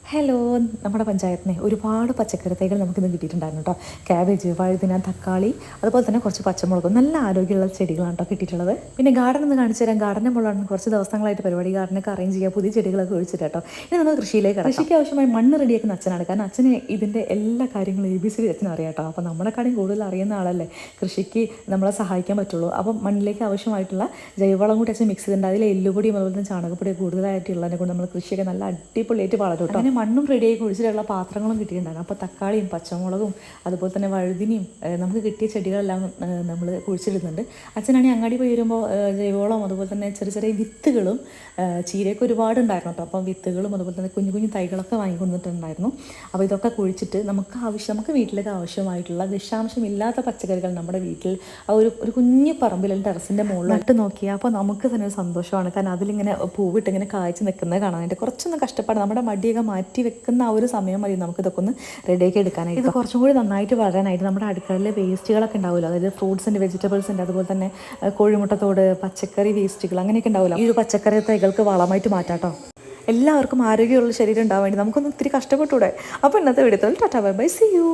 Hello, നമ്മുടെ പഞ്ചായത്തിനെ ഒരുപാട് പച്ചക്കറി തൈകൾ നമുക്കിന്ന് കിട്ടിയിട്ടുണ്ടായിരുന്നു കേട്ടോ. ക്യാബേജ്, വഴുതിന, തക്കാളി, അതുപോലെ തന്നെ കുറച്ച് പച്ചമുളകും നല്ല ആരോഗ്യമുള്ള ചെടികളാണ് കേട്ടോ കിട്ടിയിട്ടുള്ളത്. പിന്നെ ഗാർഡൻ ഒന്ന് കാണിച്ചു തരാം. ഗാർഡൻ്റെ മുകളിലാണ് കുറച്ച് ദിവസങ്ങളായിട്ട് പരിപാടി. ഗാർഡനൊക്കെ അറേഞ്ച് ചെയ്യുക, പുതിയ ചെടികളൊക്കെ ഒഴിച്ചിട്ട് കേട്ടോ. ഇനി നമ്മൾ കൃഷിയിലേക്ക് ഇറങ്ങാം. കൃഷിക്ക് ആവശ്യമായി മണ്ണ് റെഡിയാക്കുന്ന അച്ഛനാണ്. കാരണം അച്ഛന് ഇതിൻ്റെ എല്ലാ കാര്യങ്ങളും ABC അച്ഛനും അറിയാം കേട്ടോ. അപ്പോൾ നമ്മളെക്കാളും കൂടുതൽ അറിയുന്ന ആളല്ലേ കൃഷിക്ക് നമ്മളെ സഹായിക്കാൻ പറ്റുള്ളൂ. അപ്പം മണ്ണിലേക്ക് ആവശ്യമായിട്ടുള്ള ജൈവവളം കൂടി അച്ഛൻ മിക്സ് ചെയ്തിട്ടുണ്ട്. അതിൽ എല്ലുപൊടിയും അതുപോലെ തന്നെ ചാണകപ്പൊടി കൂടുതലായിട്ടുള്ളതിനെ കൊണ്ട് നമ്മൾ കൃഷിയൊക്കെ നല്ല അടിപൊളിയായിട്ട് വളരും കേട്ടോ. അങ്ങനെ മണ്ണും റെഡിയായി കുഴിച്ചിട്ടുള്ള പാത്രങ്ങളും കിട്ടിയിട്ടുണ്ടായിരുന്നു. അപ്പോൾ തക്കാളിയും പച്ചമുളകും അതുപോലെ തന്നെ വഴുതിനിയും നമുക്ക് കിട്ടിയ ചെടികളെല്ലാം നമ്മൾ കുഴിച്ചിടുന്നുണ്ട്. അച്ഛനാണെങ്കിൽ അങ്ങാടി പോയി വരുമ്പോൾ ജൈവവളം അതുപോലെ തന്നെ ചെറിയ ചെറിയ വിത്തുകളും ചീരയൊക്കെ ഒരുപാട് ഉണ്ടായിരുന്നു കേട്ടോ. അപ്പം വിത്തുകളും അതുപോലെ തന്നെ കുഞ്ഞു കുഞ്ഞു തൈകളൊക്കെ വാങ്ങിക്കൊണ്ടിട്ടുണ്ടായിരുന്നു. അപ്പോൾ ഇതൊക്കെ കുഴിച്ചിട്ട് നമുക്ക് വീട്ടിലേക്ക് ആവശ്യമായിട്ടുള്ള വിഷാംശമില്ലാത്ത പച്ചക്കറികൾ നമ്മുടെ വീട്ടിൽ ആ ഒരു കുഞ്ഞു പറമ്പിൽ ടെറസിൻ്റെ മുകളിൽ നട്ട് നോക്കിയാൽ അപ്പോൾ നമുക്ക് തന്നെ ഒരു സന്തോഷമാണ്. കാരണം അതിലിങ്ങനെ പൂവിട്ട് ഇങ്ങനെ കായ്ച്ച് നിൽക്കുന്നത് കാണാനായിട്ട് കുറച്ചൊന്ന് കഷ്ടപ്പാട് നമ്മുടെ മടിയൊക്കെ മാറ്റി വെക്കുന്ന ആ ഒരു സമയം മതി നമുക്കിതൊക്കെ ഒന്ന് റെഡിയാക്കി എടുക്കാനായിട്ട്. ഇത് കുറച്ചും കൂടി നന്നായിട്ട് വളരാനായിട്ട് നമ്മുടെ അടുക്കളയിലെ വേസ്റ്റുകളൊക്കെ ഉണ്ടാവുമല്ലോ, അതായത് ഫ്രൂട്ട്സിൻ്റെ വെജിറ്റബിൾസിൻ്റെ അതുപോലെ തന്നെ കോഴിമുട്ടത്തോട് പച്ചക്കറി വേസ്റ്റുകൾ അങ്ങനെയൊക്കെ ഉണ്ടാവില്ല. ഈ ഒരു പച്ചക്കറി തൈകൾക്ക് വളമായിട്ട് മാറ്റാട്ടോ. എല്ലാവർക്കും ആരോഗ്യമുള്ള ശരീരം ഉണ്ടാവാൻ വേണ്ടി നമുക്കൊന്ന് ഇത്തിരി കഷ്ടപ്പെട്ടൂടെ. അപ്പോൾ ഇന്നത്തെ വീഡിയോയിൽ tata bye bye, see U.